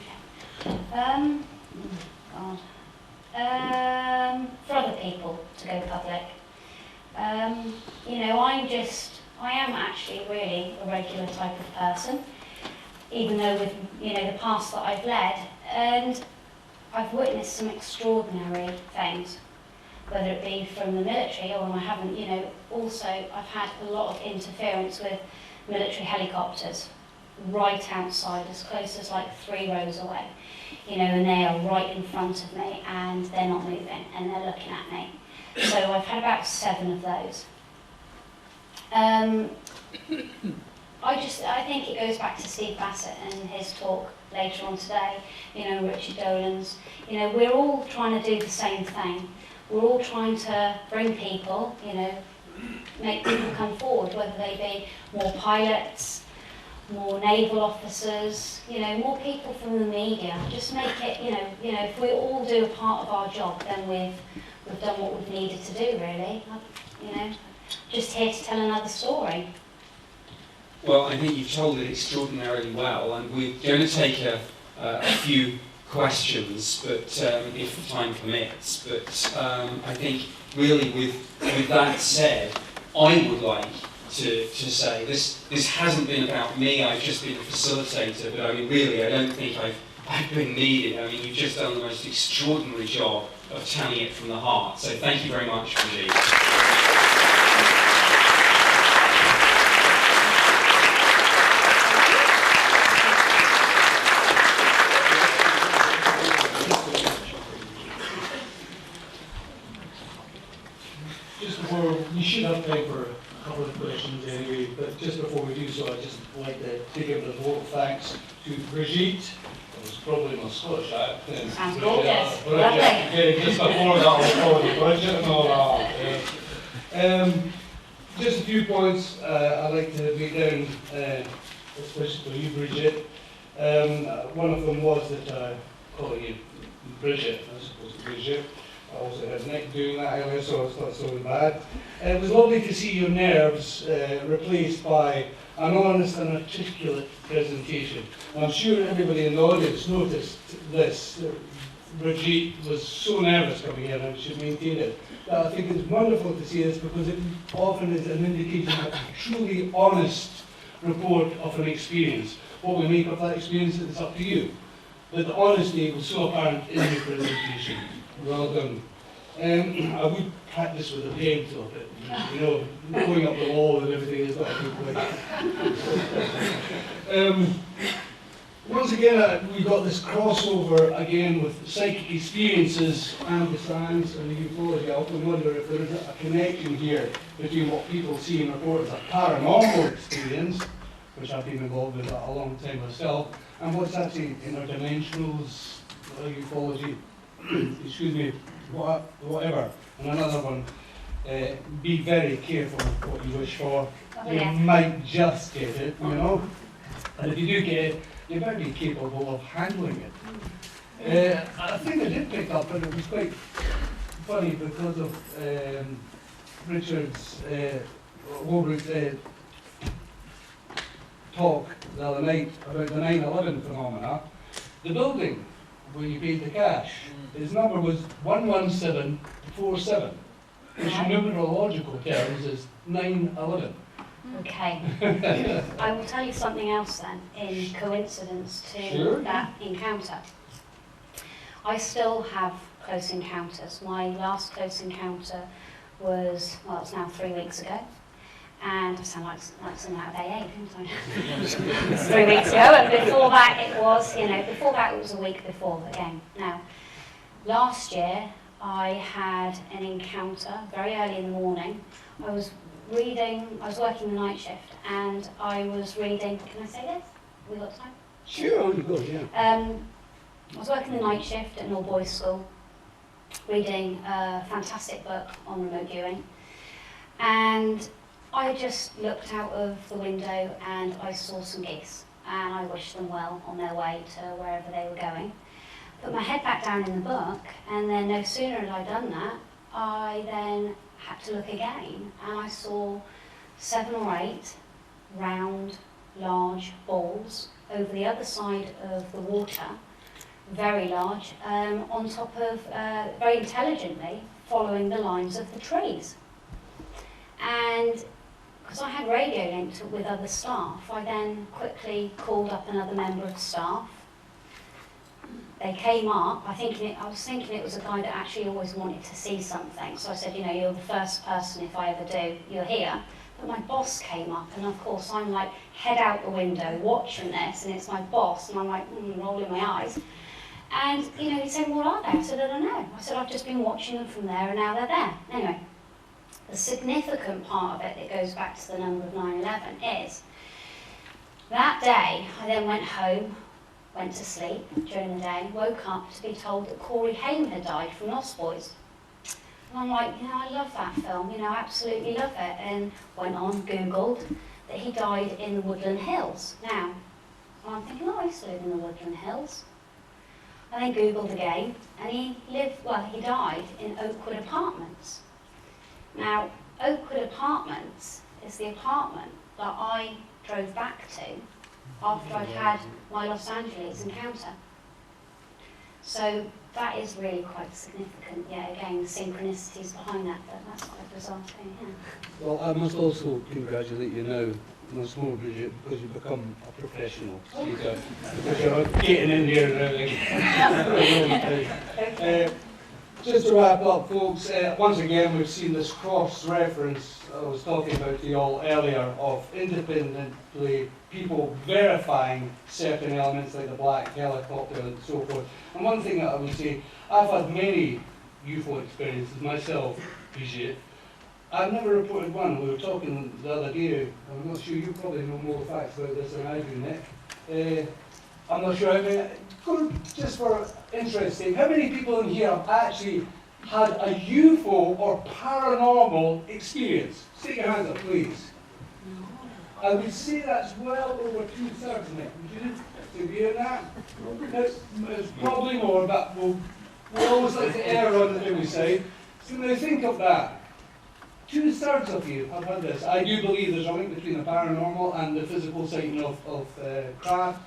For other people to go public. I am actually really a regular type of person, even though with, the past that I've led, and I've witnessed some extraordinary things, whether it be from the military or I haven't, also I've had a lot of interference with military helicopters right outside, as close as like 3 rows away. And they are right in front of me, and they're not moving, and they're looking at me. So I've had about 7 of those. I think it goes back to Steve Bassett and his talk later on today, you know, Richard Dolan's. You know, we're all trying to do the same thing. We're all trying to bring people, you know, make people come forward, whether they be more pilots, more naval officers, you know, more people from the media. Just make it, you know, if we all do a part of our job, then we've done what we've needed to do, really. You know, just here to tell another story. Well, I think you've told it extraordinarily well, and we're going to take a few questions, but if time permits. But I think really with that said, I would like to say this hasn't been about me. I've just been a facilitator, but I mean really I don't think I've been needed. I mean you've just done the most extraordinary job of telling it from the heart. So thank you very much, Brigitte. We should have time for a couple of questions anyway, but just before we do so, I'd just like to give a vote of thanks to Brigitte. It was probably my Scottish accent. Sounds gorgeous. Lovely. Just before that, I'll call the budget and all that. Just a few points I'd like to make down, especially for you, Brigitte. One of them was that calling you Brigitte, as opposed to Brigitte. I also had Nick doing that earlier, so it's not so bad. It was lovely to see your nerves replaced by an honest and articulate presentation. I'm sure everybody in the audience noticed this. Brigitte was so nervous coming in and she maintained it. But I think it's wonderful to see this because it often is an indication of a truly honest report of an experience. What we make of that experience is up to you. But the honesty was so apparent in your presentation. Well done. I would practice with a pen a bit, you know, going up the wall and everything is not a good way. Once again, we got this crossover again with psychic experiences and the science and the ufology. I often wonder if there is a connection here between what people see and report as a paranormal experience, which I've been involved with a long time myself, and what's actually interdimensionals, ufology. Excuse me, whatever. And another one, be very careful what you wish for. Oh, you yeah. might just get it, you know. And if you do get it, you better be capable of handling it. I think I did pick up, and it was quite funny because of Richard's Holbrook's talk the other night about the 9/11 phenomena. The building where you paid the cash, his number was 11747, which in numerological terms is 9/11. Okay. I will tell you something else then, in coincidence to Sure. that encounter. I still have close encounters. My last close encounter was, well, it's now 3 weeks ago. And I sound like someone out of AA, don't I? It's 3 weeks ago, and before that it was, before that it was a week before again. Now, last year I had an encounter very early in the morning. I was working the night shift, and I was reading, can I say this? We got time? Sure, you go, yeah. I was working the night shift at an all-boys school, reading a fantastic book on remote viewing, and I just looked out of the window and I saw some geese, and I wished them well on their way to wherever they were going. Put my head back down in the book, and then no sooner had I done that, I then had to look again, and I saw 7 or 8 round, large balls over the other side of the water, very large, on top of, very intelligently, following the lines of the trees. And because I had radio linked with other staff, I then quickly called up another member of staff. They came up, I was thinking it was a guy that actually always wanted to see something. So I said, you're the first person, if I ever do, you're here. But my boss came up, and of course I'm like head out the window watching this, and it's my boss, and I'm like rolling my eyes. And he said, what are they? I said, I don't know. I said, I've just been watching them from there, and now they're there. Anyway, the significant part of it that goes back to the number of 9/11 is that day I then went home, went to sleep during the day, woke up to be told that Corey Haim had died from Lost Boys. And I'm like, you know, I love that film, you know, absolutely love it. And went on, Googled that he died in the Woodland Hills. Now, I'm thinking, oh, I used to live in the Woodland Hills. And then Googled again, and he died in Oakwood Apartments. Now, Oakwood Apartments is the apartment that I drove back to after I'd had my Los Angeles encounter. So that is really quite significant. Yeah, again, the synchronicities behind that, but that's quite a bizarre thing, yeah. Well, I must also congratulate you now, once more, Brigitte, because you've become a professional speaker. Because you're getting in here now. Just to wrap up, folks, once again we've seen this cross-reference I was talking about to you all earlier of independently people verifying certain elements like the black helicopter and so forth. And one thing that I would say, I've had many UFO experiences myself, Brigitte. I've never reported one. We were talking the other day, I'm not sure, you probably know more facts about this than I do, Nick. I'm not sure how many, just for interest's sake, how many people in here have actually had a UFO or paranormal experience? Stick your hands up, please. I would say that's well over 2/3, Nick. Would you agree on that? It's probably more, but we always like to err on the early side. So now think of that. 2/3 of you have had this. I do believe there's a link between the paranormal and the physical sighting of craft.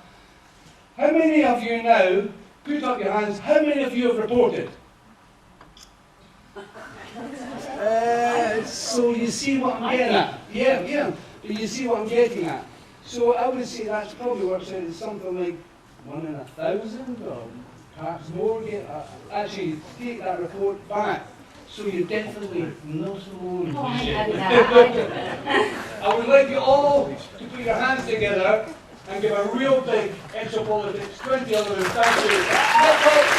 How many of you now, put up your hands, how many of you have reported? So you see what I'm getting at? Yeah. But you see what I'm getting at? So I would say that's probably works out as something like 1 in 1,000 or perhaps more. Actually, take that report back. So you're definitely not alone. Oh, I know that. I would like you all to put your hands together and give a real big Exopolitics 2011 thank you.